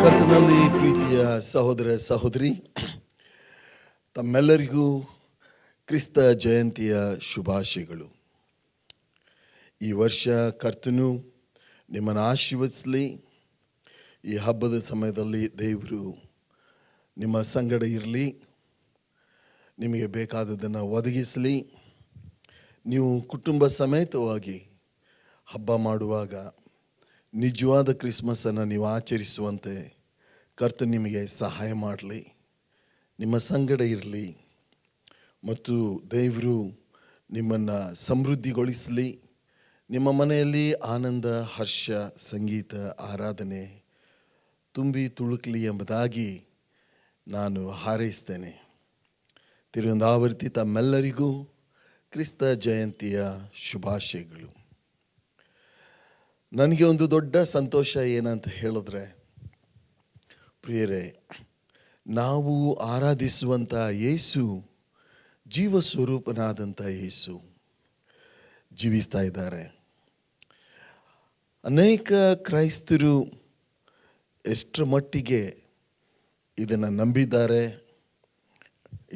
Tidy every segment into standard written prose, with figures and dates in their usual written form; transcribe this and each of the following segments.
ಕರ್ತನಲ್ಲಿ ಪ್ರೀತಿಯ ಸಹೋದರ ಸಹೋದರಿ, ತಮ್ಮೆಲ್ಲರಿಗೂ ಕ್ರಿಸ್ತ ಜಯಂತಿಯ ಶುಭಾಶಯಗಳು. ಈ ವರ್ಷ ಕರ್ತನು ನಿಮ್ಮನ್ನು ಆಶೀರ್ವದಿಸಲಿ. ಈ ಹಬ್ಬದ ಸಮಯದಲ್ಲಿ ದೇವರು ನಿಮ್ಮ ಸಂಗಡ ಇರಲಿ, ನಿಮಗೆ ಬೇಕಾದದನ್ನು ಒದಗಿಸಲಿ. ನೀವು ಕುಟುಂಬ ಸಮೇತವಾಗಿ ಹಬ್ಬ ಮಾಡುವಾಗ ನಿಜವಾದ ಕ್ರಿಸ್ಮಸನ್ನು ನೀವು ಆಚರಿಸುವಂತೆ ಕರ್ತನು ನಿಮಗೆ ಸಹಾಯ ಮಾಡಲಿ, ನಿಮ್ಮ ಸಂಗಡ ಇರಲಿ ಮತ್ತು ದೇವರು ನಿಮ್ಮನ್ನು ಸಮೃದ್ಧಿಗೊಳಿಸಲಿ. ನಿಮ್ಮ ಮನೆಯಲ್ಲಿ ಆನಂದ, ಹರ್ಷ, ಸಂಗೀತ, ಆರಾಧನೆ ತುಂಬಿ ತುಳುಕಲಿ ಎಂಬುದಾಗಿ ನಾನು ಹಾರೈಸ್ತೇನೆ. ತಿರುವಂದಾವರ್ತಿ ತಮ್ಮೆಲ್ಲರಿಗೂ ಕ್ರಿಸ್ತ ಜಯಂತಿಯ ಶುಭಾಶಯಗಳು. ನನಗೆ ಒಂದು ದೊಡ್ಡ ಸಂತೋಷ ಏನಂತ ಹೇಳಿದ್ರೆ, ಪ್ರಿಯರೇ, ನಾವು ಆರಾಧಿಸುವಂಥ ಯೇಸು ಜೀವ ಸ್ವರೂಪನಾದಂಥ ಯೇಸು ಜೀವಿಸ್ತಾ ಇದ್ದಾರೆ. ಅನೇಕ ಕ್ರೈಸ್ತರು ಎಷ್ಟರ ಮಟ್ಟಿಗೆ ಇದನ್ನು ನಂಬಿದ್ದಾರೆ,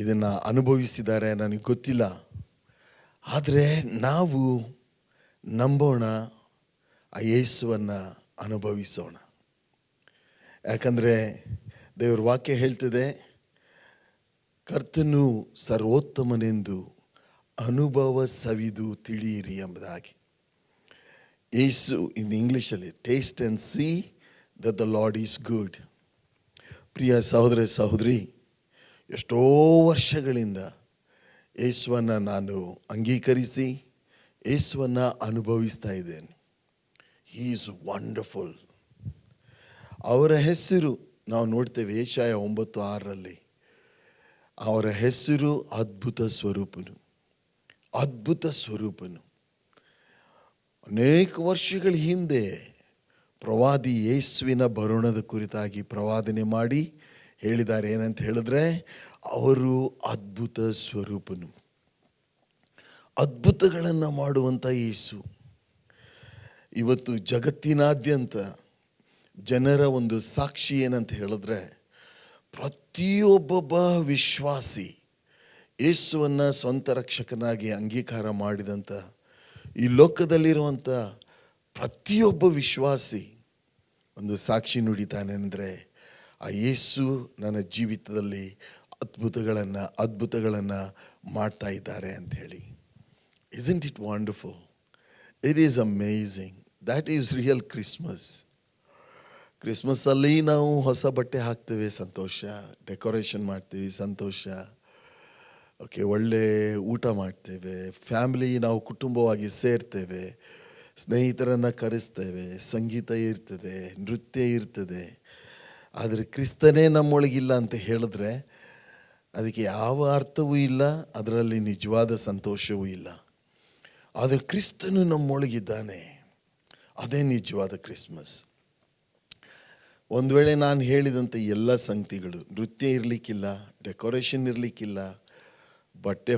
ಇದನ್ನು ಅನುಭವಿಸಿದ್ದಾರೆ ನನಗೆ ಗೊತ್ತಿಲ್ಲ. ಆದರೆ ನಾವು ನಂಬೋಣ, ಆ ಯೇಸುವನ್ನು ಅನುಭವಿಸೋಣ. ಯಾಕಂದರೆ ದೇವರ ವಾಕ್ಯ ಹೇಳ್ತಿದೆ, ಕರ್ತನು ಸರ್ವೋತ್ತಮನೆಂದು ಅನುಭವ ಸವಿದು ತಿಳಿಯಿರಿ ಎಂಬುದಾಗಿ. ಯೇಸು ಇನ್ ಇಂಗ್ಲೀಷಲ್ಲಿ taste and see that the lord is good. ಪ್ರಿಯ ಸಹೋದರ ಸಹೋದರಿ, ಎಷ್ಟೋ ವರ್ಷಗಳಿಂದ ಯೇಸುವನ್ನು ನಾನು ಅಂಗೀಕರಿಸಿ ಯೇಸುವನ್ನು ಅನುಭವಿಸ್ತಾ ಇದ್ದೇನೆ. He is wonderful. ಅವರ ಹೆಸರು ನಾವು ನೋಡ್ತೇವೆ ಯೆಶಾಯ 9:6 ಅವರ ಹೆಸರು ಅದ್ಭುತ ಸ್ವರೂಪನು, ಅದ್ಭುತ ಸ್ವರೂಪನು. ಅನೇಕ ವರ್ಷಗಳ ಹಿಂದೆ ಪ್ರವಾದಿ ಯೇಸುವಿನ ಬರೋಣದ ಕುರಿತಾಗಿ ಪ್ರವಾದನೆ ಮಾಡಿ ಹೇಳಿದ್ದಾರೆ. ಏನಂತ ಹೇಳಿದ್ರೆ, ಅವರು ಅದ್ಭುತ ಸ್ವರೂಪನು, ಅದ್ಭುತಗಳನ್ನು ಮಾಡುವಂಥ ಯೇಸು. ಇವತ್ತು ಜಗತ್ತಿನಾದ್ಯಂತ ಜನರ ಒಂದು ಸಾಕ್ಷಿ ಏನಂತ ಹೇಳಿದ್ರೆ, ಪ್ರತಿಯೊಬ್ಬೊಬ್ಬ ವಿಶ್ವಾಸಿ ಯೇಸುವನ್ನು ಸ್ವಂತ ರಕ್ಷಕನಾಗಿ ಅಂಗೀಕಾರ ಮಾಡಿದಂಥ ಈ ಲೋಕದಲ್ಲಿರುವಂಥ ಪ್ರತಿಯೊಬ್ಬ ವಿಶ್ವಾಸಿ ಒಂದು ಸಾಕ್ಷಿ ನುಡಿತಾನೆ ಅಂದರೆ, ಆ ಯೇಸು ನನ್ನ ಜೀವಿತದಲ್ಲಿ ಅದ್ಭುತಗಳನ್ನು ಮಾಡ್ತಾ ಇದ್ದಾರೆ ಅಂಥೇಳಿ. Isn't it wonderful? It is amazing. That is real Christmas. ಕ್ರಿಸ್ಮಸ್ಸಲ್ಲಿ ನಾವು ಹೊಸ ಬಟ್ಟೆ ಹಾಕ್ತೇವೆ, ಸಂತೋಷ. ಡೆಕೋರೇಷನ್ ಮಾಡ್ತೀವಿ, ಸಂತೋಷ. ಓಕೆ, ಒಳ್ಳೆ ಊಟ ಮಾಡ್ತೇವೆ, ಫ್ಯಾಮಿಲಿ ನಾವು ಕುಟುಂಬವಾಗಿ ಸೇರ್ತೇವೆ, ಸ್ನೇಹಿತರನ್ನು ಕರೆಸ್ತೇವೆ, ಸಂಗೀತ ಇರ್ತದೆ, ನೃತ್ಯ ಇರ್ತದೆ. ಆದರೆ ಕ್ರಿಸ್ತನೇ ನಮ್ಮೊಳಗಿಲ್ಲ ಅಂತ ಹೇಳಿದ್ರೆ ಅದಕ್ಕೆ ಯಾವ ಅರ್ಥವೂ ಇಲ್ಲ, ಅದರಲ್ಲಿ ನಿಜವಾದ ಸಂತೋಷವೂ ಇಲ್ಲ. ಆದರೆ ಕ್ರಿಸ್ತನು ನಮ್ಮೊಳಗಿದ್ದಾನೆ, ಅದೇ ನಿಜವಾದ ಕ್ರಿಸ್ಮಸ್. ಒಂದು ವೇಳೆ ನಾನು ಹೇಳಿದಂಥ ಎಲ್ಲ ಸಂಗತಿಗಳು, ನೃತ್ಯ ಇರಲಿಕ್ಕಿಲ್ಲ, ಡೆಕೋರೇಷನ್ ಇರಲಿಕ್ಕಿಲ್ಲ,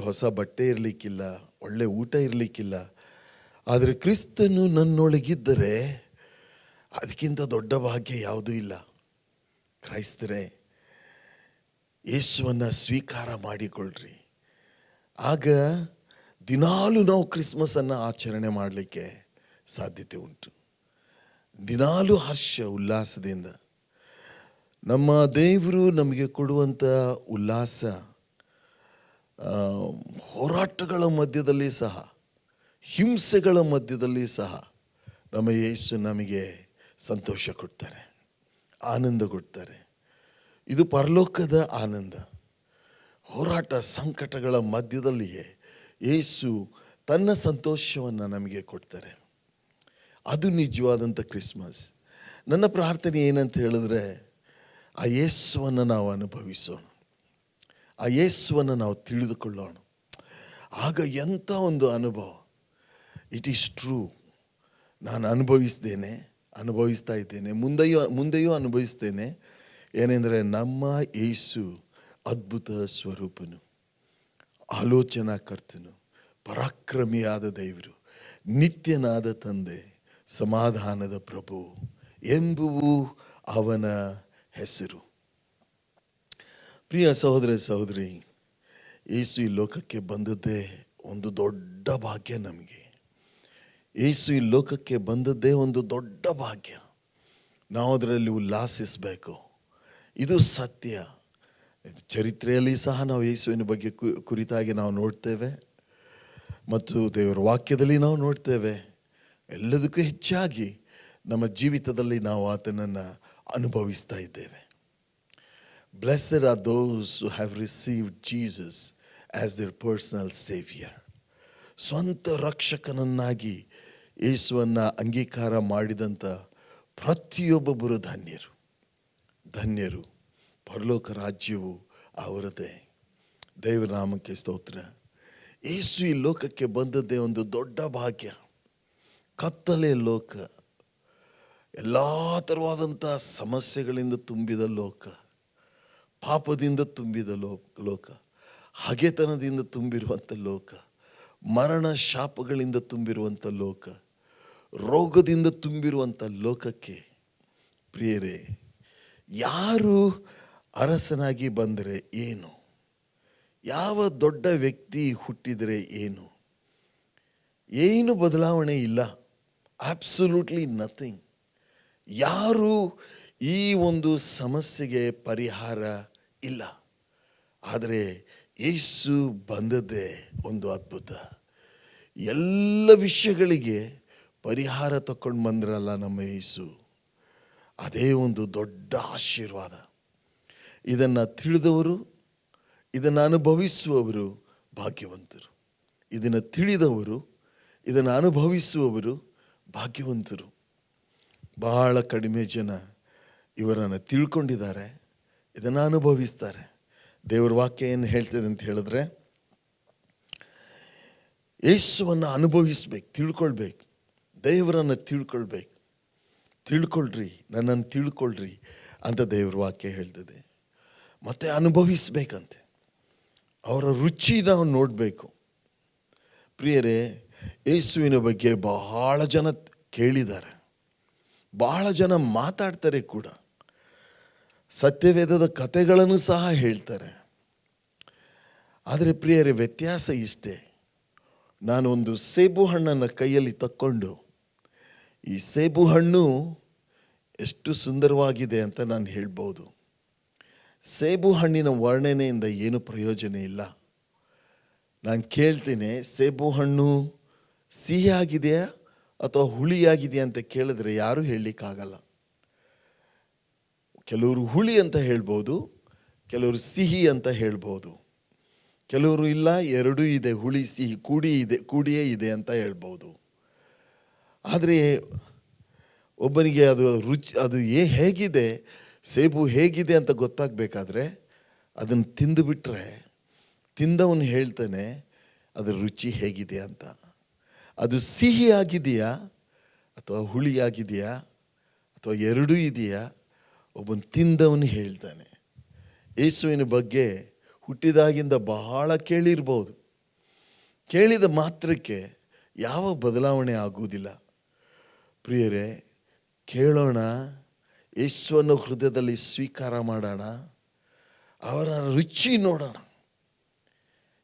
ಹೊಸ ಬಟ್ಟೆ ಇರಲಿಕ್ಕಿಲ್ಲ, ಒಳ್ಳೆ ಊಟ ಇರಲಿಕ್ಕಿಲ್ಲ, ಆದರೆ ಕ್ರಿಸ್ತನು ನನ್ನೊಳಗಿದ್ದರೆ ಅದಕ್ಕಿಂತ ದೊಡ್ಡ ಭಾಗ್ಯ ಯಾವುದೂ ಇಲ್ಲ. ಕ್ರೈಸ್ತರೇ, ಯೇಸುವನ್ನು ಸ್ವೀಕಾರ ಮಾಡಿಕೊಳ್ಳ್ರಿ. ಆಗ ದಿನಾಲೂ ನಾವು ಕ್ರಿಸ್ಮಸನ್ನು ಆಚರಣೆ ಮಾಡಲಿಕ್ಕೆ ಸಾಧ್ಯತೆ ಉಂಟು. ದಿನಾಲೂ ಹರ್ಷ ಉಲ್ಲಾಸದಿಂದ ನಮ್ಮ ದೇವರು ನಮಗೆ ಕೊಡುವಂಥ ಉಲ್ಲಾಸ, ಹೋರಾಟಗಳ ಮಧ್ಯದಲ್ಲಿ ಸಹ, ಹಿಂಸೆಗಳ ಮಧ್ಯದಲ್ಲಿ ಸಹ ನಮ್ಮ ಯೇಸು ನಮಗೆ ಸಂತೋಷ ಕೊಡ್ತಾರೆ, ಆನಂದ ಕೊಡ್ತಾರೆ. ಇದು ಪರಲೋಕದ ಆನಂದ. ಹೋರಾಟ ಸಂಕಟಗಳ ಮಧ್ಯದಲ್ಲಿಯೇ ಯೇಸು ತನ್ನ ಸಂತೋಷವನ್ನು ನಮಗೆ ಕೊಡ್ತಾರೆ. ಅದು ನಿಜವಾದಂಥ ಕ್ರಿಸ್ಮಸ್. ನನ್ನ ಪ್ರಾರ್ಥನೆ ಏನಂತ ಹೇಳಿದ್ರೆ, ಆ ಯೇಸುವನ್ನು ನಾವು ಅನುಭವಿಸೋಣ, ಆ ಯೇಸುವನ್ನು ನಾವು ತಿಳಿದುಕೊಳ್ಳೋಣ. ಆಗ ಎಂಥ ಒಂದು ಅನುಭವ. It is true. ನಾನು ಅನುಭವಿಸ್ತಾ ಇದ್ದೇನೆ, ಮುಂದೆಯೂ ಅನುಭವಿಸ್ತೇನೆ. ಏನೆಂದರೆ, ನಮ್ಮ ಯೇಸು ಅದ್ಭುತ ಸ್ವರೂಪನು, ಆಲೋಚನಾ ಕರ್ತನು, ಪರಾಕ್ರಮಿಯಾದ ದೇವರು, ನಿತ್ಯನಾದ ತಂದೆ, ಸಮಾಧಾನದ ಪ್ರಭು ಎಂಬುವು ಅವನ ಹೆಸರು. ಪ್ರಿಯ ಸಹೋದರ ಸಹೋದರಿ, ಯೇಸು ಈ ಲೋಕಕ್ಕೆ ಬಂದದ್ದೇ ಒಂದು ದೊಡ್ಡ ಭಾಗ್ಯ ನಮಗೆ. ಯೇಸು ಈ ಲೋಕಕ್ಕೆ ಬಂದದ್ದೇ ಒಂದು ದೊಡ್ಡ ಭಾಗ್ಯ. ನಾವು ಅದರಲ್ಲಿ ಉಲ್ಲಾಸಿಸಬೇಕು. ಇದು ಸತ್ಯ. ಚರಿತ್ರೆಯಲ್ಲಿ ಸಹ ನಾವು ಯೇಸುವಿನ ಬಗ್ಗೆ ಕುರಿತಾಗಿ ನಾವು ನೋಡ್ತೇವೆ ಮತ್ತು ದೇವರ ವಾಕ್ಯದಲ್ಲಿ ನಾವು ನೋಡ್ತೇವೆ. ಎಲ್ಲದಕ್ಕೂ ಹೆಚ್ಚಾಗಿ ನಮ್ಮ ಜೀವಿತದಲ್ಲಿ ನಾವು ಆತನನ್ನು ಅನುಭವಿಸ್ತಾ ಇದ್ದೇವೆ. Blessed are those who have received Jesus as their personal savior. ಸ್ವಂತ ರಕ್ಷಕನನ್ನಾಗಿ ಯೇಸುವನ್ನು ಅಂಗೀಕಾರ ಮಾಡಿದಂಥ ಪ್ರತಿಯೊಬ್ಬೊಬ್ಬರು ಧನ್ಯರು. ಧನ್ಯರು. ಪರಲೋಕ ರಾಜ್ಯವು ಅವರದೇ. ದೇವರ ನಾಮಕ್ಕೆ ಸ್ತೋತ್ರ. ಯೇಸು ಈ ಲೋಕಕ್ಕೆ ಬಂದದ್ದೇ ಒಂದು ದೊಡ್ಡ ಭಾಗ್ಯ. ಕತ್ತಲೆ ಲೋಕ, ಎಲ್ಲ ಥರವಾದಂಥ ಸಮಸ್ಯೆಗಳಿಂದ ತುಂಬಿದ ಲೋಕ, ಪಾಪದಿಂದ ತುಂಬಿದ ಲೋಕ, ಹಗೆತನದಿಂದ ತುಂಬಿರುವಂಥ ಲೋಕ, ಮರಣ ಶಾಪಗಳಿಂದ ತುಂಬಿರುವಂಥ ಲೋಕ, ರೋಗದಿಂದ ತುಂಬಿರುವಂಥ ಲೋಕಕ್ಕೆ ಪ್ರಿಯರೇ, ಯಾರು ಅರಸನಾಗಿ ಬಂದರೆ ಏನು, ಯಾವ ದೊಡ್ಡ ವ್ಯಕ್ತಿ ಹುಟ್ಟಿದರೆ ಏನು ಬದಲಾವಣೆ ಇಲ್ಲ. Absolutely nothing. ಯಾರು ಈ ಒಂದು ಸಮಸ್ಯೆಗೆ ಪರಿಹಾರ ಇಲ್ಲ. ಆದರೆ ಯೇಸು ಬಂದದ್ದೇ ಒಂದು ಅದ್ಭುತ. ಎಲ್ಲ ವಿಷಯಗಳಿಗೆ ಪರಿಹಾರ ತಗೊಂಡು ಬಂದ್ರಲ್ಲ ನಮ್ಮ ಯೇಸು, ಅದೇ ಒಂದು ದೊಡ್ಡ ಆಶೀರ್ವಾದ. ಇದನ್ನು ತಿಳಿದವರು, ಇದನ್ನು ಅನುಭವಿಸುವವರು ಭಾಗ್ಯವಂತರು. ಇದನ್ನು ತಿಳಿದವರು, ಇದನ್ನು ಅನುಭವಿಸುವವರು ಭಾಗ್ಯವಂತರು. ಬಹಳ ಕಡಿಮೆ ಜನ ಇವರನ್ನು ತಿಳ್ಕೊಂಡಿದ್ದಾರೆ, ಇದನ್ನು ಅನುಭವಿಸ್ತಾರೆ. ದೇವರ ವಾಕ್ಯ ಏನು ಹೇಳ್ತದೆ ಅಂತ ಹೇಳಿದ್ರೆ, ಯೇಸುವನ್ನು ಅನುಭವಿಸ್ಬೇಕು, ತಿಳ್ಕೊಳ್ಬೇಕು, ದೇವರನ್ನು ತಿಳ್ಕೊಳ್ಬೇಕು. ತಿಳ್ಕೊಳ್ರಿ, ನನ್ನನ್ನು ತಿಳ್ಕೊಳ್ರಿ ಅಂತ ದೇವರ ವಾಕ್ಯ ಹೇಳ್ತದೆ. ಮತ್ತು ಅನುಭವಿಸ್ಬೇಕಂತೆ, ಅವರ ರುಚಿ ನಾವು ನೋಡಬೇಕು. ಪ್ರಿಯರೇ, ಯೇಸುವಿನ ಬಗ್ಗೆ ಬಹಳ ಜನ ಕೇಳಿದ್ದಾರೆ, ಬಹಳ ಜನ ಮಾತಾಡ್ತಾರೆ ಕೂಡ, ಸತ್ಯವೇದದ ಕಥೆಗಳನ್ನು ಸಹ ಹೇಳ್ತಾರೆ. ಆದರೆ ಪ್ರಿಯರೇ, ವ್ಯತ್ಯಾಸ ಇಷ್ಟೇ. ನಾನು ಒಂದು ಸೇಬು ಹಣ್ಣನ್ನು ಕೈಯಲ್ಲಿ ತಕ್ಕೊಂಡು, ಈ ಸೇಬು ಹಣ್ಣು ಎಷ್ಟು ಸುಂದರವಾಗಿದೆ ಅಂತ ನಾನು ಹೇಳ್ಬೋದು. ಸೇಬು ಹಣ್ಣಿನ ವರ್ಣನೆಯಿಂದ ಏನು ಪ್ರಯೋಜನ ಇಲ್ಲ. ನಾನು ಕೇಳ್ತೇನೆ, ಸೇಬು ಹಣ್ಣು ಸಿಹಿಯಾಗಿದೆಯಾ ಅಥವಾ ಹುಳಿಯಾಗಿದೆಯಾ ಅಂತ ಕೇಳಿದ್ರೆ ಯಾರೂ ಹೇಳಲಿಕ್ಕಾಗಲ್ಲ. ಕೆಲವರು ಹುಳಿ ಅಂತ ಹೇಳ್ಬೋದು, ಕೆಲವರು ಸಿಹಿ ಅಂತ ಹೇಳ್ಬೋದು, ಕೆಲವರು ಇಲ್ಲ ಎರಡೂ ಇದೆ, ಹುಳಿ ಸಿಹಿ ಕೂಡಿಯೇ ಇದೆ ಅಂತ ಹೇಳ್ಬೋದು. ಆದರೆ ಒಬ್ಬನಿಗೆ ಅದು ರುಚಿ, ಅದು ಹೇಗಿದೆ, ಸೇಬು ಹೇಗಿದೆ ಅಂತ ಗೊತ್ತಾಗಬೇಕಾದ್ರೆ ಅದನ್ನು ತಿಂದುಬಿಟ್ರೆ ತಿಂದವನು ಹೇಳ್ತಾನೆ ಅದರ ರುಚಿ ಹೇಗಿದೆ ಅಂತ. ಅದು ಸಿಹಿಯಾಗಿದೆಯಾ ಅಥವಾ ಹುಳಿಯಾಗಿದೆಯಾ ಅಥವಾ ಎರಡೂ ಇದೆಯಾ, ಒಬ್ಬನು ತಿಂದವನು ಹೇಳ್ತಾನೆ. ಯೇಸುವಿನ ಬಗ್ಗೆ ಹುಟ್ಟಿದಾಗಿಂದ ಬಹಳ ಕೇಳಿರ್ಬೋದು, ಕೇಳಿದ ಮಾತ್ರಕ್ಕೆ ಯಾವ ಬದಲಾವಣೆ ಆಗುವುದಿಲ್ಲ. ಪ್ರಿಯರೇ, ಕೇಳೋಣ, ಯೇಸುವನ್ನು ಹೃದಯದಲ್ಲಿ ಸ್ವೀಕಾರ ಮಾಡೋಣ, ಅವರ ರುಚಿ ನೋಡೋಣ.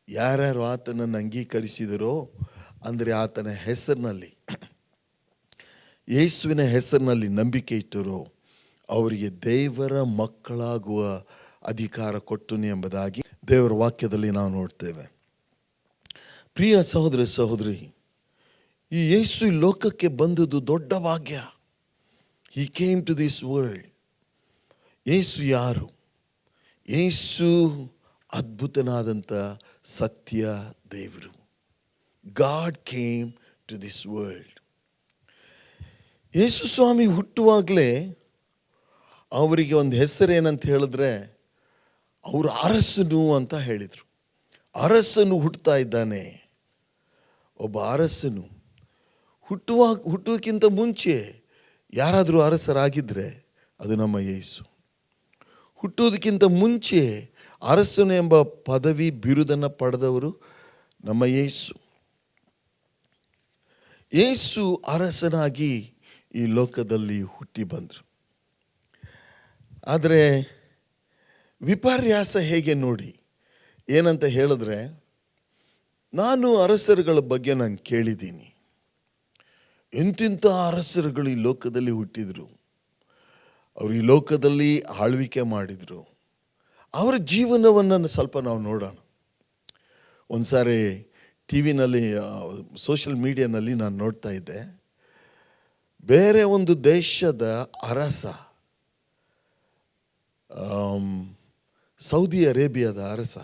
ಯಾರ್ಯಾರು ಆತನನ್ನು ಅಂಗೀಕರಿಸಿದರೋ, ಅಂದರೆ ಆತನ ಹೆಸರಿನಲ್ಲಿ, ಯೇಸುವಿನ ಹೆಸರಿನಲ್ಲಿ ನಂಬಿಕೆ ಇಟ್ಟರೋ ಅವರಿಗೆ ದೇವರ ಮಕ್ಕಳಾಗುವ ಅಧಿಕಾರ ಕೊಟ್ಟನು ಎಂಬುದಾಗಿ ದೇವರ ವಾಕ್ಯದಲ್ಲಿ ನಾವು ನೋಡ್ತೇವೆ. ಪ್ರಿಯ ಸಹೋದರ ಸಹೋದರಿ, ಈ ಯೇಸು ಲೋಕಕ್ಕೆ ಬಂದದ್ದು ದೊಡ್ಡ ಭಾಗ್ಯ. He came to this world. ಯೇಸು ಯಾರು? ಯೇಸು ಅದ್ಭುತನಾದಂಥ ಸತ್ಯ ದೇವರು. God came to this world. ಯೇಸು ಸ್ವಾಮಿ ಹುಟ್ಟುವಾಗಲೇ ಅವರಿಗೆ ಒಂದು ಹೆಸರೇನಂತ ಹೇಳಿದ್ರೆ, ಅವರು ಅರಸನು ಅಂತ ಹೇಳಿದರು. ಅರಸನು ಹುಟ್ಟುತ್ತಾ ಇದ್ದಾನೆ. ಒಬ್ಬ ಅರಸನು ಹುಟ್ಟುವಕ್ಕಿಂತ ಮುಂಚೆ ಯಾರಾದರೂ ಅರಸರಾಗಿದ್ದರೆ ಅದು ನಮ್ಮ ಯೇಸು. ಹುಟ್ಟುವುದಕ್ಕಿಂತ ಮುಂಚೆ ಅರಸನು ಎಂಬ ಪದವಿ ಬಿರುದನ್ನು ಪಡೆದವರು ನಮ್ಮ ಯೇಸು. ಯೇಸು ಅರಸನಾಗಿ ಈ ಲೋಕದಲ್ಲಿ ಹುಟ್ಟಿ ಬಂದರು. ಆದರೆ ವಿಪರ್ಯಾಸ ಹೇಗೆ ನೋಡಿ, ಏನಂತ ಹೇಳಿದ್ರೆ, ನಾನು ಅರಸರುಗಳ ಬಗ್ಗೆ ನಾನು ಕೇಳಿದ್ದೀನಿ. ಎಂತಿಂಥ ಅರಸರುಗಳು ಈ ಲೋಕದಲ್ಲಿ ಹುಟ್ಟಿದರು, ಅವರು ಈ ಲೋಕದಲ್ಲಿ ಆಳ್ವಿಕೆ ಮಾಡಿದರು. ಅವರ ಜೀವನವನ್ನು ಸ್ವಲ್ಪ ನಾವು ನೋಡೋಣ. ಒಂದು ಸಾರಿ ಟಿ ವಿನಲ್ಲಿ, ಸೋಷಿಯಲ್ ಮೀಡಿಯಾನಲ್ಲಿ ನಾನು ನೋಡ್ತಾ ಇದ್ದೆ. ಬೇರೆ ಒಂದು ದೇಶದ ಅರಸ, ಸೌದಿ ಅರೇಬಿಯಾದ ಅರಸ,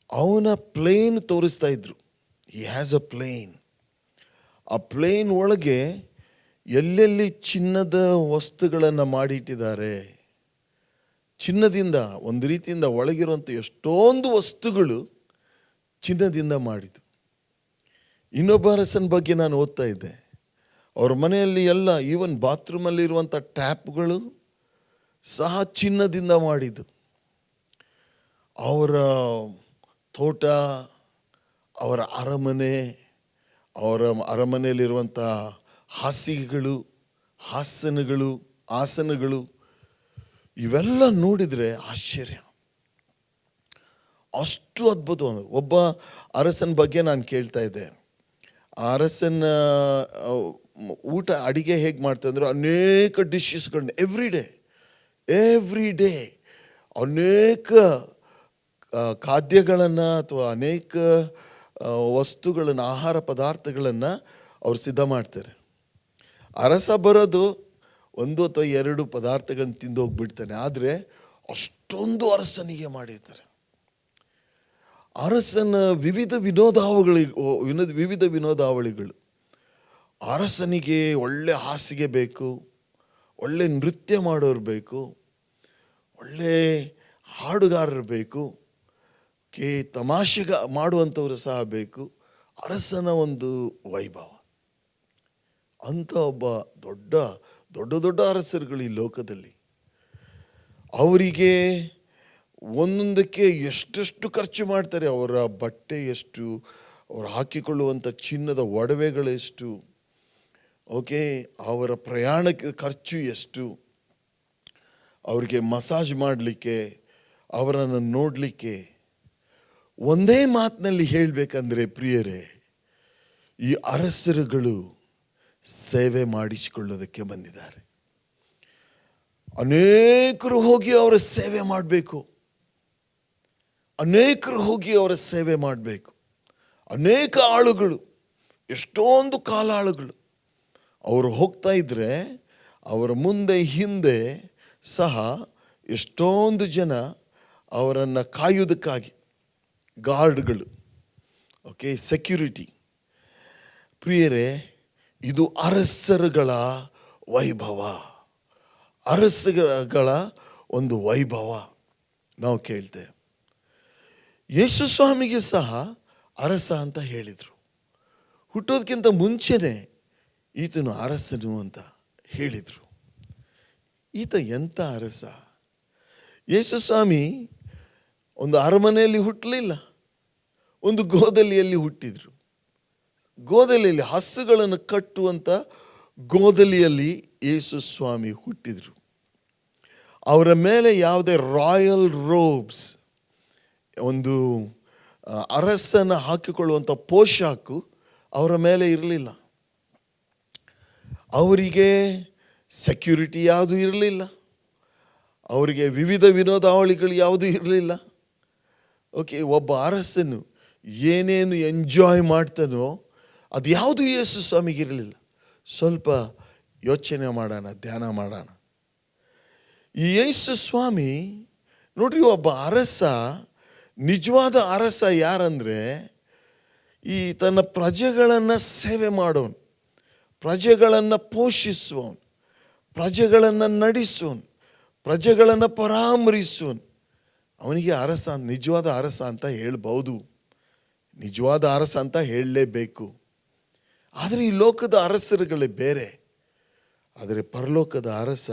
ಅವನ ಪ್ಲೇನ್ ತೋರಿಸ್ತಾ ಇದ್ರು. He has a plane. ಆ ಪ್ಲೇನ್ ಒಳಗೆ ಎಲ್ಲೆಲ್ಲಿ ಚಿನ್ನದ ವಸ್ತುಗಳನ್ನು ಮಾಡಿಟ್ಟಿದ್ದಾರೆ, ಚಿನ್ನದಿಂದ, ಒಂದು ರೀತಿಯಿಂದ ಒಳಗಿರುವಂಥ ಎಷ್ಟೊಂದು ವಸ್ತುಗಳು ಚಿನ್ನದಿಂದ ಮಾಡಿದ್ದು. ಇನ್ನೊಬ್ಬ ಅರಸನ ಬಗ್ಗೆ ನಾನು ಓದ್ತಾ ಇದ್ದೆ. ಅವ್ರ ಮನೆಯಲ್ಲಿ ಎಲ್ಲ, ಈವನ್ ಬಾತ್ರೂಮಲ್ಲಿರುವಂಥ ಟ್ಯಾಪ್ಗಳು ಸಹ ಚಿನ್ನದಿಂದ ಮಾಡಿದ್ದು. ಅವರ ತೋಟ, ಅವರ ಅರಮನೆ, ಅವರ ಅರಮನೆಯಲ್ಲಿರುವಂಥ ಹಾಸಿಗೆಗಳು, ಆಸನಗಳು ಇವೆಲ್ಲ ನೋಡಿದರೆ ಆಶ್ಚರ್ಯ. ಅಷ್ಟು ಅದ್ಭುತವಾದ ಒಬ್ಬ ಅರಸನ ಬಗ್ಗೆ ನಾನು ಕೇಳ್ತಾ ಇದ್ದೆ. ಆ ಅರಸನ ಊಟ, ಅಡಿಗೆ ಹೇಗೆ ಮಾಡ್ತಾ ಅಂದ್ರೆ, ಅನೇಕ ಡಿಶಸ್ಗಳನ್ನ ಎವ್ರಿ ಡೇ ಅನೇಕ ಖಾದ್ಯಗಳನ್ನು ಅಥವಾ ಅನೇಕ ವಸ್ತುಗಳನ್ನು, ಆಹಾರ ಪದಾರ್ಥಗಳನ್ನು ಅವ್ರು ಸಿದ್ಧ ಮಾಡ್ತಾರೆ. ಅರಸ ಬರೋದು 1 ಅಥವಾ 2 ಪದಾರ್ಥಗಳನ್ನು ತಿಂದು ಹೋಗ್ಬಿಡ್ತಾನೆ. ಆದರೆ ಅಷ್ಟೊಂದು ಅರಸನಿಗೆ ಮಾಡಿರ್ತಾರೆ. ಅರಸನ ವಿವಿಧ ವಿನೋದಾವಳಿಗಳು. ಅರಸನಿಗೆ ಒಳ್ಳೆ ಹಾಸಿಗೆ ಬೇಕು, ಒಳ್ಳೆ ನೃತ್ಯ ಮಾಡೋರು ಬೇಕು, ಒಳ್ಳೆ ಹಾಡುಗಾರರು ಬೇಕು, ತಮಾಷೆ ಮಾಡುವಂಥವರು ಸಹ ಬೇಕು. ಅರಸನ ಒಂದು ವೈಭವ. ಅಂಥ ಒಬ್ಬ ದೊಡ್ಡ ಅರಸರುಗಳು ಈ ಲೋಕದಲ್ಲಿ. ಅವರಿಗೆ ಒಂದೊಂದಕ್ಕೆ ಎಷ್ಟೆಷ್ಟು ಖರ್ಚು ಮಾಡ್ತಾರೆ. ಅವರ ಬಟ್ಟೆ ಎಷ್ಟು, ಅವರು ಹಾಕಿಕೊಳ್ಳುವಂಥ ಚಿನ್ನದ ಒಡವೆಗಳೆಷ್ಟು, ಅವರ ಪ್ರಯಾಣಕ್ಕೆ ಖರ್ಚು ಎಷ್ಟು, ಅವರಿಗೆ ಮಸಾಜ್ ಮಾಡಲಿಕ್ಕೆ, ಅವರನ್ನು ನೋಡಲಿಕ್ಕೆ. ಒಂದೇ ಮಾತಿನಲ್ಲಿ ಹೇಳಬೇಕಂದ್ರೆ ಪ್ರಿಯರೇ, ಈ ಅರಸರುಗಳು ಸೇವೆ ಮಾಡಿಸಿಕೊಳ್ಳೋದಕ್ಕೆ ಬಂದಿದ್ದಾರೆ. ಅನೇಕರು ಹೋಗಿ ಅವರ ಸೇವೆ ಮಾಡಬೇಕು. ಅನೇಕ ಆಳುಗಳು, ಎಷ್ಟೊಂದು ಕಾಲಾಳುಗಳು ಅವರು ಹೋಗ್ತಾ ಇದ್ದರೆ, ಅವರ ಮುಂದೆ ಹಿಂದೆ ಸಹ ಎಷ್ಟೊಂದು ಜನ ಅವರನ್ನು ಕಾಯುವುದಕ್ಕಾಗಿ ಗಾರ್ಡ್ಗಳು, ಸೆಕ್ಯೂರಿಟಿ. ಪ್ರಿಯರೇ, ಇದು ಅರಸರುಗಳ ವೈಭವ, ಅರಸರುಗಳ ಒಂದು ವೈಭವ ನಾವು ಕೇಳ್ತೇವೆ. ಯೇಸು ಸ್ವಾಮಿಗೆ ಸಹ ಅರಸ ಅಂತ ಹೇಳಿದರು. ಹುಟ್ಟೋದಕ್ಕಿಂತ ಮುಂಚೆನೇ ಈತನು ಅರಸನು ಅಂತ ಹೇಳಿದರು. ಈತ ಎಂಥ ಅರಸ! ಯೇಸು ಸ್ವಾಮಿ ಒಂದು ಅರಮನೆಯಲ್ಲಿ ಹುಟ್ಟಲಿಲ್ಲ, ಒಂದು ಗೋದಲಿಯಲ್ಲಿ ಹುಟ್ಟಿದರು. ಗೋದಲಿಯಲ್ಲಿ, ಹಸುಗಳನ್ನು ಕಟ್ಟುವಂಥ ಗೋದಲಿಯಲ್ಲಿ ಯೇಸು ಸ್ವಾಮಿ ಹುಟ್ಟಿದರು. ಅವರ ಮೇಲೆ ಯಾವುದೇ ರಾಯಲ್ ರೋಬ್ಸ್, ಒಂದು ಅರಸನ ಹಾಕಿಕೊಳ್ಳುವಂಥ ಪೋಷಾಕು ಅವರ ಮೇಲೆ ಇರಲಿಲ್ಲ. ಅವರಿಗೆ ಸೆಕ್ಯೂರಿಟಿ ಯಾವುದೂ ಇರಲಿಲ್ಲ. ಅವರಿಗೆ ವಿವಿಧ ವಿನೋದಾವಳಿಗಳು ಯಾವುದೂ ಇರಲಿಲ್ಲ. ಒಬ್ಬ ಅರಸನು ಏನೇನು ಎಂಜಾಯ್ ಮಾಡ್ತಾನೋ ಅದು ಯಾವುದು ಯೇಸು ಸ್ವಾಮಿಗಿರಲಿಲ್ಲ. ಸ್ವಲ್ಪ ಯೋಚನೆ ಮಾಡೋಣ, ಧ್ಯಾನ ಮಾಡೋಣ. ಈ ಯೇಸು ಸ್ವಾಮಿ ನೋಡ್ರಿ, ಒಬ್ಬ ಅರಸ, ನಿಜವಾದ ಅರಸ ಯಾರಂದರೆ, ಈ ತನ್ನ ಪ್ರಜೆಗಳನ್ನು ಸೇವೆ ಮಾಡೋನು, ಪ್ರಜೆಗಳನ್ನು ಪೋಷಿಸುವವನು, ಪ್ರಜೆಗಳನ್ನು ನಡೆಸುವನು, ಪ್ರಜೆಗಳನ್ನು ಪರಾಮರಿಸುವನು. ಅವನಿಗೆ ಅರಸ, ನಿಜವಾದ ಅರಸ ಅಂತ ಹೇಳ್ಬೋದು, ನಿಜವಾದ ಅರಸ ಅಂತ ಹೇಳಲೇಬೇಕು. ಆದರೆ ಈ ಲೋಕದ ಅರಸರುಗಳೇ ಬೇರೆ, ಆದರೆ ಪರಲೋಕದ ಅರಸ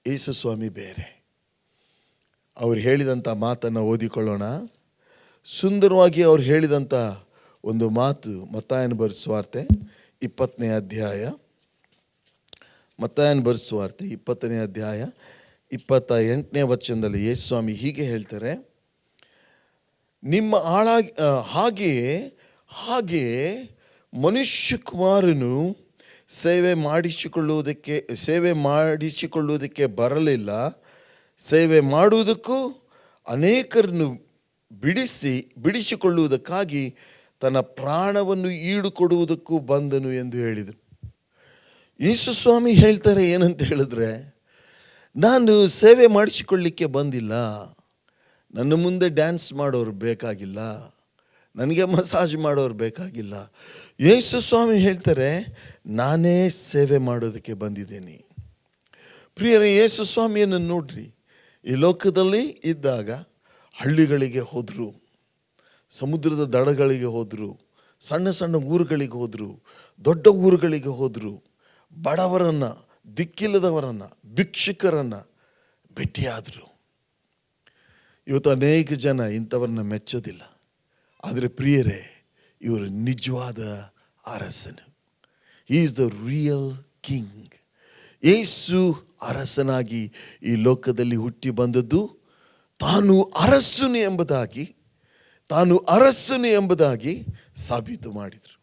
ಯೇಸು ಸ್ವಾಮಿ ಬೇರೆ. ಅವರು ಹೇಳಿದಂಥ ಮಾತನ್ನು ಓದಿಕೊಳ್ಳೋಣ. ಸುಂದರವಾಗಿ ಅವ್ರು ಹೇಳಿದಂಥ ಒಂದು ಮಾತು. ಮತ್ತಾಯನ ಬರೆಸುವಾರ್ತೆ 20ನೇ ಅಧ್ಯಾಯ, ಮತ್ತಾಯನ ಬರೆಸುವಾರ್ತೆ 20ನೇ ಅಧ್ಯಾಯ 28ನೇ ವಚನದಲ್ಲಿ ಯೇಸು ಸ್ವಾಮಿ ಹೀಗೆ ಹೇಳ್ತಾರೆ, ನಿಮ್ಮ ಹಾಗೆಯೇ ಮನುಷ್ಯ ಕುಮಾರನು ಸೇವೆ ಮಾಡಿಸಿಕೊಳ್ಳುವುದಕ್ಕೆ ಬರಲಿಲ್ಲ, ಸೇವೆ ಮಾಡುವುದಕ್ಕೂ ಅನೇಕರನ್ನು ಬಿಡಿಸಿಕೊಳ್ಳುವುದಕ್ಕಾಗಿ ತನ್ನ ಪ್ರಾಣವನ್ನು ಈಡುಕೊಡುವುದಕ್ಕೂ ಬಂದನು ಎಂದು ಹೇಳಿದರು. ಯೇಸು ಸ್ವಾಮಿ ಹೇಳ್ತಾರೆ ಏನಂತ ಹೇಳಿದ್ರೆ, ನಾನು ಸೇವೆ ಮಾಡಿಸಿಕೊಳ್ಳಿಕ್ಕೆ ಬಂದಿಲ್ಲ, ನನ್ನ ಮುಂದೆ ಡ್ಯಾನ್ಸ್ ಮಾಡೋರು ಬೇಕಾಗಿಲ್ಲ, ನನಗೆ ಮಸಾಜ್ ಮಾಡೋರು ಬೇಕಾಗಿಲ್ಲ. ಯೇಸು ಸ್ವಾಮಿ ಹೇಳ್ತಾರೆ, ನಾನೇ ಸೇವೆ ಮಾಡೋದಕ್ಕೆ ಬಂದಿದ್ದೇನೆ. ಪ್ರಿಯರೇ, ಯೇಸು ಸ್ವಾಮಿಯನ್ನು ನೋಡ್ರಿ, ಈ ಲೋಕದಲ್ಲಿ ಇದ್ದಾಗ ಹಳ್ಳಿಗಳಿಗೆ ಹೋದರು, ಸಮುದ್ರದ ದಡಗಳಿಗೆ ಹೋದರು, ಸಣ್ಣ ಸಣ್ಣ ಊರುಗಳಿಗೆ ಹೋದರು, ದೊಡ್ಡ ಊರುಗಳಿಗೆ ಹೋದರು, ಬಡವರನ್ನು, ದಿಕ್ಕಿಲ್ಲದವರನ್ನು, ಭಿಕ್ಷುಕರನ್ನು ಭೇಟಿಯಾದರು. ಇವತ್ತು ಅನೇಕ ಜನ ಇಂಥವ್ರನ್ನ ಮೆಚ್ಚೋದಿಲ್ಲ. ಆದರೆ ಪ್ರಿಯರೇ, ಇವರು ನಿಜವಾದ ಅರಸನು. He is the real king. Yesu ಅರಸನಾಗಿ ಈ ಲೋಕದಲ್ಲಿ ಹುಟ್ಟಿ ಬಂದದ್ದು ತಾನು ಅರಸನು ಎಂಬುದಾಗಿ ಸಾಬೀತು ಮಾಡಿದರು.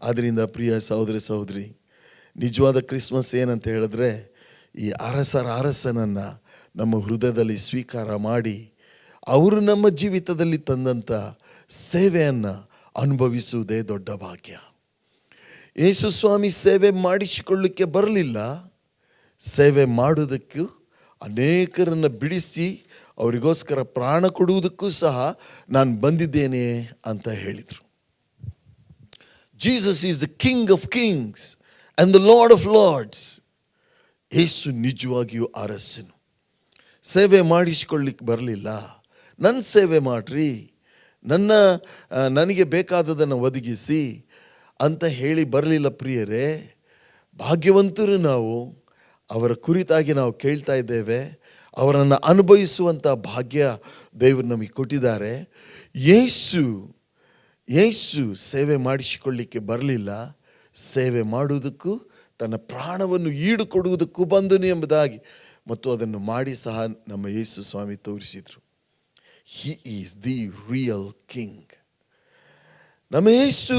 ಆದ್ದರಿಂದ ಪ್ರಿಯ ಸಹೋದರ ಸಹೋದರಿ, ನಿಜವಾದ ಕ್ರಿಸ್ಮಸ್ ಏನಂತ ಹೇಳಿದ್ರೆ, ಈ ಅರಸನನ್ನು ನಮ್ಮ ಹೃದಯದಲ್ಲಿ ಸ್ವೀಕಾರ ಮಾಡಿ ಅವರು ನಮ್ಮ ಜೀವಿತದಲ್ಲಿ ತಂದಂಥ ಸೇವೆಯನ್ನು ಅನುಭವಿಸುವುದೇ ದೊಡ್ಡ ಭಾಗ್ಯ. ಯೇಸು ಸ್ವಾಮಿ ಸೇವೆ ಮಾಡಿಸಿಕೊಳ್ಳಲಿಕ್ಕೆ ಬರಲಿಲ್ಲ, ಸೇವೆ ಮಾಡೋದಕ್ಕೂ ಅನೇಕರನ್ನು ಬಿಡಿಸಿ ಅವರಿಗೋಸ್ಕರ ಪ್ರಾಣ ಕೊಡುವುದಕ್ಕೂ ಸಹ ನಾನು ಬಂದಿದ್ದೇನೆ ಅಂತ ಹೇಳಿದರು. Jesus is the king of kings and the lord of lords. Yesu ನಿಜವಾಗಿಯೂ ಅರಸನು. ಸೇವೆ ಮಾಡಿಸಿಕೊಳ್ಳಿಕ್ಕೆ ಬರಲಿಲ್ಲ, ನನ್ನ ಸೇವೆ ಮಾಡಿರಿ, ನನಗೆ ಬೇಕಾದದನ್ನು ಒದಗಿಸಿ ಅಂತ ಹೇಳಿ ಬರಲಿಲ್ಲ. ಪ್ರಿಯರೇ, ಭಾಗ್ಯವಂತರು ನಾವು. ಅವರ ಕುರಿತಾಗಿ ನಾವು ಕೇಳ್ತಾ ಇದ್ದೇವೆ. ಅವರನ್ನು ಅನುಭವಿಸುವಂಥ ಭಾಗ್ಯ ದೇವರು ನಮಗೆ ಕೊಟ್ಟಿದ್ದಾರೆ. ಯೇಸು ಸೇವೆ ಮಾಡಿಸಿಕೊಳ್ಳಿಕ್ಕೆ ಬರಲಿಲ್ಲ, ಸೇವೆ ಮಾಡುವುದಕ್ಕೂ ತನ್ನ ಪ್ರಾಣವನ್ನು ಈಡುಕೊಡುವುದಕ್ಕೂ ಬಂದನು ಎಂಬುದಾಗಿ ಮತ್ತು ಅದನ್ನು ಮಾಡಿ ಸಹ ನಮ್ಮ ಯೇಸು ಸ್ವಾಮಿ ತೋರಿಸಿದರು. He is the real king. ನಮ್ಮ ಯೇಸು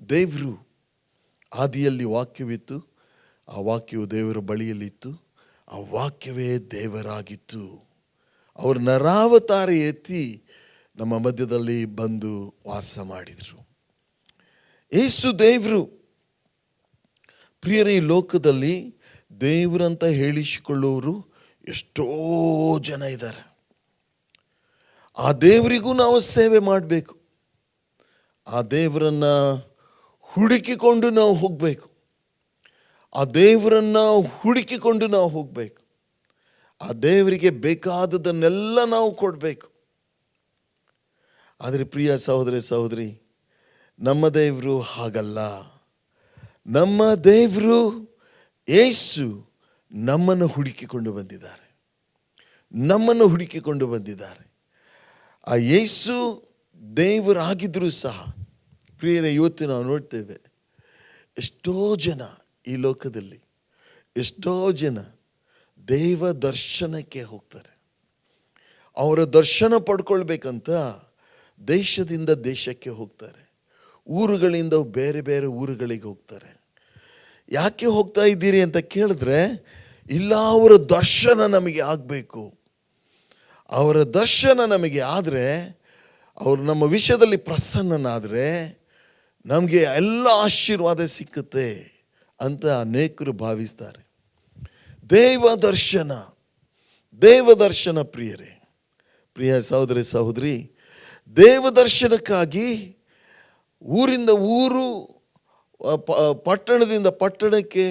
ದೇವರು. ಆದಿಯಲ್ಲಿ ವಾಕ್ಯವಿತ್ತು, ಆ ವಾಕ್ಯವು ದೇವರ ಬಳಿಯಲ್ಲಿತ್ತು, ಆ ವಾಕ್ಯವೇ ದೇವರಾಗಿತ್ತು. ಅವರು ನರಾವತಾರ ಎತ್ತಿ ನಮ್ಮ ಮಧ್ಯದಲ್ಲಿ ಬಂದು ವಾಸ ಮಾಡಿದರು. ಯೇಸು ದೇವರು. ಪ್ರಿಯರೇ, ಈ ಲೋಕದಲ್ಲಿ ದೇವರಂತ ಹೇಳಿಸಿಕೊಳ್ಳುವವರು ಎಷ್ಟೋ ಜನ ಇದ್ದಾರೆ. ಆ ದೇವರಿಗೂ ನಾವು ಸೇವೆ ಮಾಡಬೇಕು. ಆ ದೇವರನ್ನು ಹುಡುಕಿಕೊಂಡು ನಾವು ಹೋಗಬೇಕು. ಆ ದೇವರಿಗೆ ಬೇಕಾದದನ್ನೆಲ್ಲ ನಾವು ಕೊಡಬೇಕು. ಆದರೆ ಪ್ರಿಯ ಸಹೋದರ ಸಹೋದರಿ, ನಮ್ಮ ದೇವರು ಹಾಗಲ್ಲ. ನಮ್ಮ ದೇವರು ಯೇಸು ನಮ್ಮನ್ನು ಹುಡುಕಿಕೊಂಡು ಬಂದಿದ್ದಾರೆ. ಆ ಯೇಸು ದೇವರಾಗಿದ್ದರೂ ಸಹ ಪ್ರಿಯರೇ, ಇವತ್ತು ನಾವು ನೋಡ್ತೇವೆ ಎಷ್ಟೋ ಜನ ಈ ಲೋಕದಲ್ಲಿ, ಎಷ್ಟೋ ಜನ ದೇವ ದರ್ಶನಕ್ಕೆ ಹೋಗ್ತಾರೆ. ಅವರ ದರ್ಶನ ಪಡ್ಕೊಳ್ಬೇಕಂತ ದೇಶದಿಂದ ದೇಶಕ್ಕೆ ಹೋಗ್ತಾರೆ, ಊರುಗಳಿಂದ ಬೇರೆ ಬೇರೆ ಊರುಗಳಿಗೆ ಹೋಗ್ತಾರೆ. ಯಾಕೆ ಹೋಗ್ತಾ ಇದ್ದೀರಿ ಅಂತ ಕೇಳಿದ್ರೆ, ಇಲ್ಲ, ಅವರ ದರ್ಶನ ನಮಗೆ ಆಗಬೇಕು. ಅವರ ದರ್ಶನ ನಮಗೆ ಆದರೆ, ಅವರು ನಮ್ಮ ವಿಷಯದಲ್ಲಿ ಪ್ರಸನ್ನನಾದರೆ ನಮಗೆ ಎಲ್ಲ ಆಶೀರ್ವಾದ ಸಿಕ್ಕುತ್ತೆ ಅಂತ ಅನೇಕರು ಭಾವಿಸ್ತಾರೆ. ದೇವದರ್ಶನ ಪ್ರಿಯರೇ, ಪ್ರಿಯ ಸಹೋದರ ಸಹೋದರಿ, ದೇವದರ್ಶನಕ್ಕಾಗಿ ಊರಿಂದ ಊರು, ಪಟ್ಟಣದಿಂದ ಪಟ್ಟಣಕ್ಕೆ,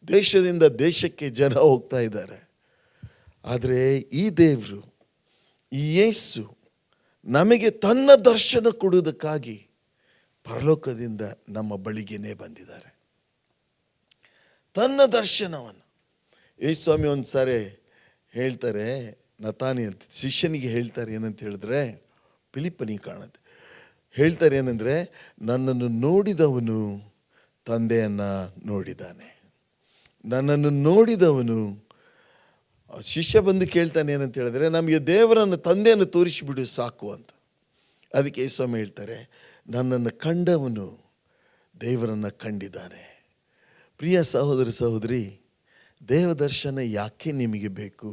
ದೇಶದಿಂದ ದೇಶಕ್ಕೆ ಜನ ಹೋಗ್ತಾ ಇದ್ದಾರೆ. ಆದರೆ ಈ ದೇವರು, ಈ ಯೇಸು ನಮಗೆ ತನ್ನ ದರ್ಶನ ಕೊಡುವುದಕ್ಕಾಗಿ ಪರಲೋಕದಿಂದ ನಮ್ಮ ಬಳಿಗೇನೆ ಬಂದಿದ್ದಾರೆ. ತನ್ನ ದರ್ಶನವನ್ನು ಯೇಸು ಸ್ವಾಮಿ ಒಂದು ಸಾರಿ ಹೇಳ್ತಾರೆ, ನತಾನಿಯಲ್ ಶಿಷ್ಯನಿಗೆ ಹೇಳ್ತಾರೆ ಏನಂತ ಹೇಳಿದ್ರೆ, ಫಿಲಿಪ್ಪನಿಗೆ ಕಾಣುತ್ತೆ, ಹೇಳ್ತಾರೆ ಏನಂದರೆ, ನನ್ನನ್ನು ನೋಡಿದವನು ತಂದೆಯನ್ನು ನೋಡಿದ್ದಾನೆ. ನನ್ನನ್ನು ನೋಡಿದವನು, ಶಿಷ್ಯ ಬಂದು ಕೇಳ್ತಾನೆ ಏನಂತ ಹೇಳಿದ್ರೆ, ನಮಗೆ ದೇವರನ್ನು ತಂದೆಯನ್ನು ತೋರಿಸಿಬಿಡು ಸಾಕು ಅಂತ. ಅದಕ್ಕೆ ಯೇಸು ಹೇಳ್ತಾರೆ, ನನ್ನನ್ನು ಕಂಡವನು ದೇವರನ್ನು ಕಂಡಿದ್ದಾನೆ. ಪ್ರಿಯ ಸಹೋದರ ಸಹೋದರಿ, ದೇವದರ್ಶನ ಯಾಕೆ ನಿಮಗೆ ಬೇಕು?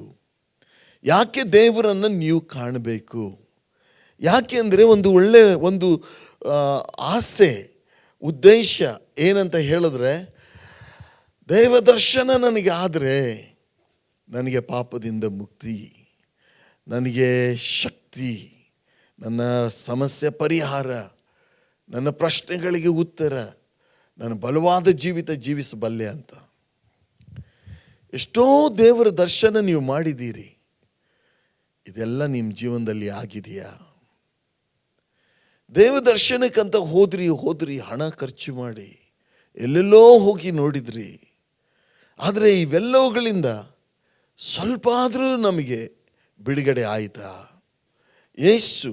ಯಾಕೆ ದೇವರನ್ನು ನೀವು ಕಾಣಬೇಕು? ಯಾಕೆ ಅಂದರೆ ಒಂದು ಆಸೆ, ಉದ್ದೇಶ ಏನಂತ ಹೇಳಿದ್ರೆ, ದೇವದರ್ಶನ ನನಗೆ ಆದರೆ ನನಗೆ ಪಾಪದಿಂದ ಮುಕ್ತಿ, ನನಗೆ ಶಕ್ತಿ, ನನ್ನ ಸಮಸ್ಯೆ ಪರಿಹಾರ, ನನ್ನ ಪ್ರಶ್ನೆಗಳಿಗೆ ಉತ್ತರ, ನಾನು ಬಲವಾದ ಜೀವಿತ ಜೀವಿಸಬಲ್ಲೆ ಅಂತ. ಎಷ್ಟೋ ದೇವರ ದರ್ಶನ ನೀವು ಮಾಡಿದ್ದೀರಿ, ಇದೆಲ್ಲ ನಿಮ್ಮ ಜೀವನದಲ್ಲಿ ಆಗಿದೆಯಾ? ದೇವ ದರ್ಶನಕ್ಕಂತ ಹೋದ್ರಿ ಹಣ ಖರ್ಚು ಮಾಡಿ ಎಲ್ಲೆಲ್ಲೋ ಹೋಗಿ ನೋಡಿದ್ರಿ. ಆದರೆ ಇವೆಲ್ಲವುಗಳಿಂದ ಸ್ವಲ್ಪ ಆದರೂ ನಮಗೆ ಬಿಡುಗಡೆ ಆಯಿತಾ? ಯೇಸು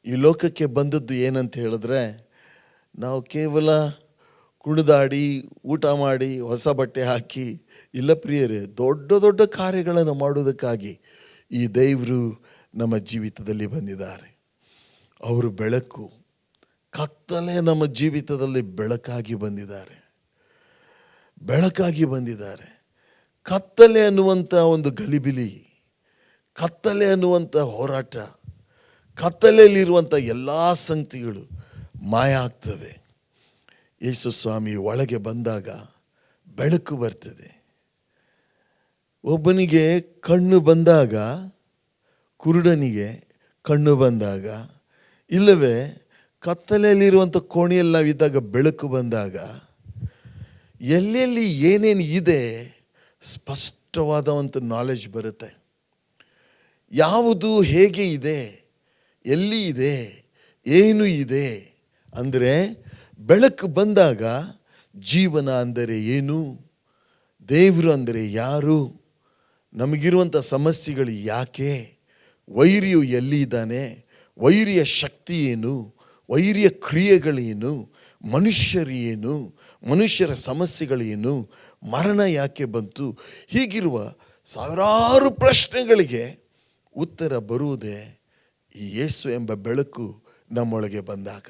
ಈ ಲೋಕಕ್ಕೆ ಬಂದದ್ದು ಏನಂತ ಹೇಳಿದ್ರೆ, ನಾವು ಕೇವಲ ಕುಣಿದಾಡಿ ಊಟ ಮಾಡಿ ಹೊಸ ಬಟ್ಟೆ ಹಾಕಿ ಇಲ್ಲ ಪ್ರಿಯರೇ, ದೊಡ್ಡ ದೊಡ್ಡ ಕಾರ್ಯಗಳನ್ನು ಮಾಡುವುದಕ್ಕಾಗಿ ಈ ದೇವರು ನಮ್ಮ ಜೀವಿತದಲ್ಲಿ ಬಂದಿದ್ದಾರೆ. ಅವರು ಬೆಳಕು, ಕತ್ತಲೆ ನಮ್ಮ ಜೀವಿತದಲ್ಲಿ ಬೆಳಕಾಗಿ ಬಂದಿದ್ದಾರೆ. ಕತ್ತಲೆ ಅನ್ನುವಂಥ ಒಂದು ಗಲಿಬಿಲಿ, ಕತ್ತಲೆ ಅನ್ನುವಂಥ ಹೋರಾಟ, ಕತ್ತಲೆಯಲ್ಲಿರುವಂಥ ಎಲ್ಲ ಸಂಗತಿಗಳು ಮಾಯ ಆಗ್ತವೆ. ಯೇಸು ಸ್ವಾಮಿ ಒಳಗೆ ಬಂದಾಗ ಬೆಳಕು ಬರ್ತದೆ. ಒಬ್ಬನಿಗೆ ಕಣ್ಣು ಬಂದಾಗ, ಕುರುಡನಿಗೆ ಕಣ್ಣು ಬಂದಾಗ, ಇಲ್ಲವೇ ಕತ್ತಲೆಯಲ್ಲಿರುವಂಥ ಕೋಣೆಯಲ್ಲಿ ನಾವಿದ್ದಾಗ ಬೆಳಕು ಬಂದಾಗ, ಎಲ್ಲೆಲ್ಲಿ ಏನೇನು ಇದೆ ಸ್ಪಷ್ಟವಾದ ಒಂದು ನಾಲೆಜ್ ಬರುತ್ತೆ. ಯಾವುದು ಹೇಗೆ ಇದೆ, ಎಲ್ಲಿ ಇದೆ, ಏನು ಇದೆ ಅಂದರೆ, ಬೆಳಕು ಬಂದಾಗ ಜೀವನ ಅಂದರೆ ಏನು, ದೇವರು ಅಂದರೆ ಯಾರು, ನಮಗಿರುವಂಥ ಸಮಸ್ಯೆಗಳು ಯಾಕೆ, ವೈರಿಯು ಎಲ್ಲಿ ಇದ್ದಾನೆ, ವೈರಿಯ ಶಕ್ತಿ ಏನು, ವೈರಿಯ ಕ್ರಿಯೆಗಳೇನು, ಮನುಷ್ಯರು ಏನು, ಮನುಷ್ಯರ ಸಮಸ್ಯೆಗಳೇನು, ಮರಣ ಯಾಕೆ ಬಂತು, ಹೀಗಿರುವ ಸಾವಿರಾರು ಪ್ರಶ್ನೆಗಳಿಗೆ ಉತ್ತರ ಬರುವುದೇ ಈ ಯೇಸು ಎಂಬ ಬೆಳಕು ನಮ್ಮೊಳಗೆ ಬಂದಾಗ.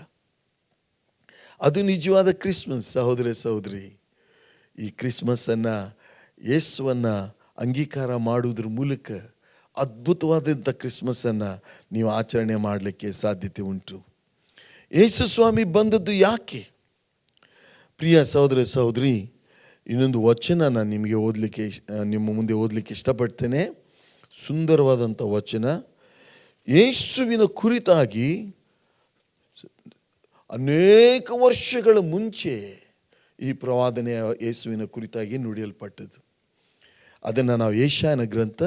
ಅದು ನಿಜವಾದ ಕ್ರಿಸ್ಮಸ್. ಸಹೋದರ ಸಹೋದರಿ, ಈ ಕ್ರಿಸ್ಮಸ್ಸನ್ನು, ಯೇಸುವನ್ನು ಅಂಗೀಕಾರ ಮಾಡುವುದ್ರ ಮೂಲಕ ಅದ್ಭುತವಾದಂಥ ಕ್ರಿಸ್ಮಸ್ಸನ್ನು ನೀವು ಆಚರಣೆ ಮಾಡಲಿಕ್ಕೆ ಸಾಧ್ಯತೆ ಉಂಟು. ಯೇಸು ಸ್ವಾಮಿ ಬಂದದ್ದು ಯಾಕೆ? ಪ್ರಿಯ ಸಹೋದರ ಸಹೋದರಿ, ಇನ್ನೊಂದು ವಚನ ನಾನು ನಿಮ್ಮ ಮುಂದೆ ಓದಲಿಕ್ಕೆ ಇಷ್ಟಪಡ್ತೇನೆ. ಸುಂದರವಾದಂಥ ವಚನ. ಯೇಸುವಿನ ಕುರಿತಾಗಿ ಅನೇಕ ವರ್ಷಗಳ ಮುಂಚೆ ಈ ಪ್ರವಾದನೆ ಯೇಸುವಿನ ಕುರಿತಾಗಿ ನುಡಿಯಲ್ಪಟ್ಟದ್ದು. ಅದನ್ನು ನಾವು ಯೆಶಾಯನ ಗ್ರಂಥ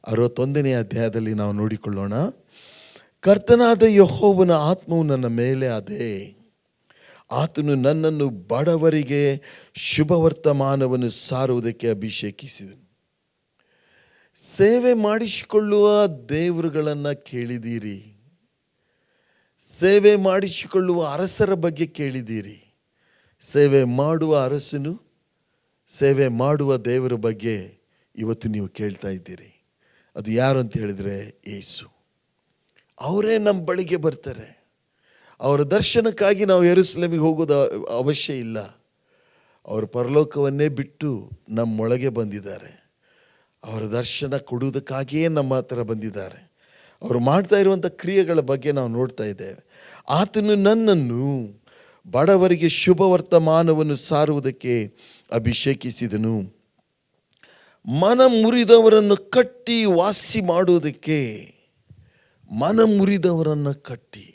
61ನೇ ಅಧ್ಯಾಯದಲ್ಲಿ ನಾವು ನೋಡಿಕೊಳ್ಳೋಣ. ಕರ್ತನಾದ ಯೆಹೋವನ ಆತ್ಮವು ನನ್ನ ಮೇಲೆ ಅದೇ, ಆತನು ನನ್ನನ್ನು ಬಡವರಿಗೆ ಶುಭವರ್ತಮಾನವನ್ನು ಸಾರುವುದಕ್ಕೆ ಅಭಿಷೇಕಿಸಿದನು. ಸೇವೆ ಮಾಡಿಸಿಕೊಳ್ಳುವ ದೇವರುಗಳನ್ನು ಕೇಳಿದ್ದೀರಿ, ಸೇವೆ ಮಾಡಿಸಿಕೊಳ್ಳುವ ಅರಸರ ಬಗ್ಗೆ ಕೇಳಿದ್ದೀರಿ. ಸೇವೆ ಮಾಡುವ ಅರಸನು, ಸೇವೆ ಮಾಡುವ ದೇವರ ಬಗ್ಗೆ ಇವತ್ತು ನೀವು ಕೇಳ್ತಾ ಇದ್ದೀರಿ. ಅದು ಯಾರು ಅಂತ ಹೇಳಿದರೆ ಯೇಸು. ಅವರೇ ನಮ್ಮ ಬಳಿಗೆ ಬರ್ತಾರೆ. ಅವರ ದರ್ಶನಕ್ಕಾಗಿ ನಾವು ಯೆರೂಸಲೇಮಿಗೆ ಹೋಗೋದು ಅವಶ್ಯ ಇಲ್ಲ. ಅವರು ಪರಲೋಕವನ್ನೇ ಬಿಟ್ಟು ನಮ್ಮೊಳಗೆ ಬಂದಿದ್ದಾರೆ. ಅವರ ದರ್ಶನ ಕೊಡುವುದಕ್ಕಾಗಿಯೇ ನಮ್ಮ ಹತ್ರ ಬಂದಿದ್ದಾರೆ. ಅವರು ಮಾಡ್ತಾ ಇರುವಂಥ ಕ್ರಿಯೆಗಳ ಬಗ್ಗೆ ನಾವು ನೋಡ್ತಾ ಇದ್ದೇವೆ. ಆತನು ನನ್ನನ್ನು ಬಡವರಿಗೆ ಶುಭ ವರ್ತಮಾನವನ್ನು ಸಾರುವುದಕ್ಕೆ ಅಭಿಷೇಕಿಸಿದನು, ಮನ ಮುರಿದವರನ್ನು ಕಟ್ಟಿ ವಾಸಿ ಮಾಡುವುದಕ್ಕೆ. ಮನ ಮುರಿದವರನ್ನು ಕಟ್ಟಿ.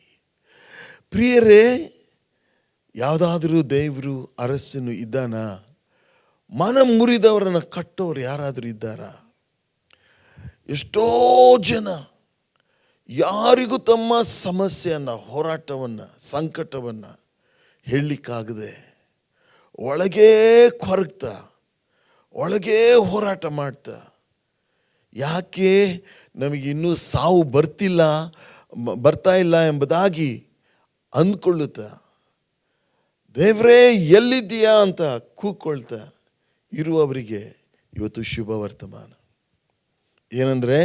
ಪ್ರಿಯರೇ, ಯಾವುದಾದರೂ ದೇವರು ಅರಸನು ಇದ್ದಾನ? ಮನ ಮುರಿದವರನ್ನು ಕಟ್ಟೋರು ಯಾರಾದರೂ ಇದ್ದಾರಾ? ಎಷ್ಟೋ ಜನ ಯಾರಿಗೂ ತಮ್ಮ ಸಮಸ್ಯೆಯನ್ನು, ಹೋರಾಟವನ್ನು, ಸಂಕಟವನ್ನು ಹೇಳಲಿಕ್ಕಾಗದೆ ಒಳಗೇ ಕೊರಗ್ತಾ, ಒಳಗೇ ಹೋರಾಟ ಮಾಡ್ತಾ, ಯಾಕೆ ನಮಗೆ ಇನ್ನೂ ಸಾವು ಬರ್ತಾ ಇಲ್ಲ ಎಂಬುದಾಗಿ ಅಂದ್ಕೊಳ್ಳುತ್ತಾ, ದೇವರೇ ಎಲ್ಲಿದ್ದೀಯಾ ಅಂತ ಕೂಗ್ಕೊಳ್ತಾ ಇರುವವರಿಗೆ ಇವತ್ತು ಶುಭ ವರ್ತಮಾನ. ಏನಂದರೆ,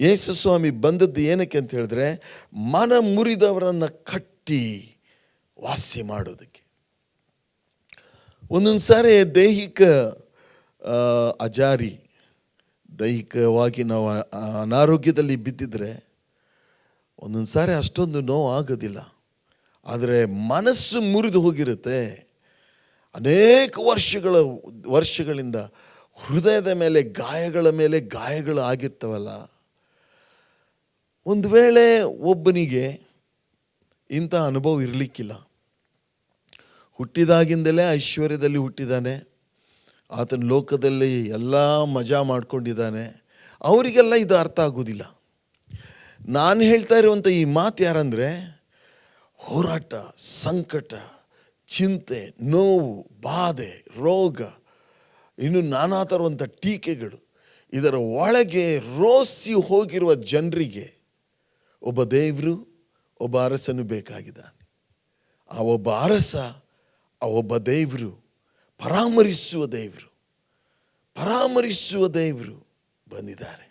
ಯೇಸು ಸ್ವಾಮಿ ಬಂದದ್ದು ಏನಕ್ಕೆ ಅಂತ ಹೇಳಿದ್ರೆ, ಮನ ಮುರಿದವರನ್ನು ಕಟ್ಟಿ ವಾಸಿ ಮಾಡೋದಕ್ಕೆ. ಒಂದೊಂದು ಸಾರಿ ದೈಹಿಕ ಅಜಾರಿ, ದೈಹಿಕವಾಗಿ ನಾವು ಅನಾರೋಗ್ಯದಲ್ಲಿ ಬಿದ್ದಿದ್ರೆ ಒಂದೊಂದು ಸಾರಿ ಅಷ್ಟೊಂದು ನೋವು ಆಗೋದಿಲ್ಲ. ಆದರೆ ಮನಸ್ಸು ಮುರಿದು ಹೋಗಿರುತ್ತೆ. ಅನೇಕ ವರ್ಷಗಳಿಂದ ಹೃದಯದ ಮೇಲೆ ಗಾಯಗಳು ಆಗಿರ್ತವಲ್ಲ. ಒಂದು ವೇಳೆ ಒಬ್ಬನಿಗೆ ಇಂಥ ಅನುಭವ ಇರಲಿಕ್ಕಿಲ್ಲ, ಹುಟ್ಟಿದಾಗಿಂದಲೇ ಐಶ್ವರ್ಯದಲ್ಲಿ ಹುಟ್ಟಿದ್ದಾನೆ, ಆತನ ಲೋಕದಲ್ಲಿ ಎಲ್ಲ ಮಜಾ ಮಾಡ್ಕೊಂಡಿದ್ದಾನೆ, ಅವರಿಗೆಲ್ಲ ಇದು ಅರ್ಥ ಆಗೋದಿಲ್ಲ. ನಾನು ಹೇಳ್ತಾ ಇರುವಂಥ ಈ ಮಾತು ಯಾರಂದರೆ, ಹೋರಾಟ, ಸಂಕಟ, ಚಿಂತೆ, ನೋವು, ಬಾಧೆ, ರೋಗ, ಇನ್ನು ನಾನಾ ಥರವಂಥ ಟೀಕೆಗಳು, ಇದರ ಒಳಗೆ ರೋಸಿ ಹೋಗಿರುವ ಜನರಿಗೆ ಒಬ್ಬ ದೇವರು, ಒಬ್ಬ ಅರಸನು ಬೇಕಾಗಿದ್ದಾನೆ. ಆ ಒಬ್ಬ ಅರಸ, ಆ ಒಬ್ಬ ದೇವರು, ಪರಾಮರಿಸುವ ದೇವರು ಬಂದಿದ್ದಾರೆ.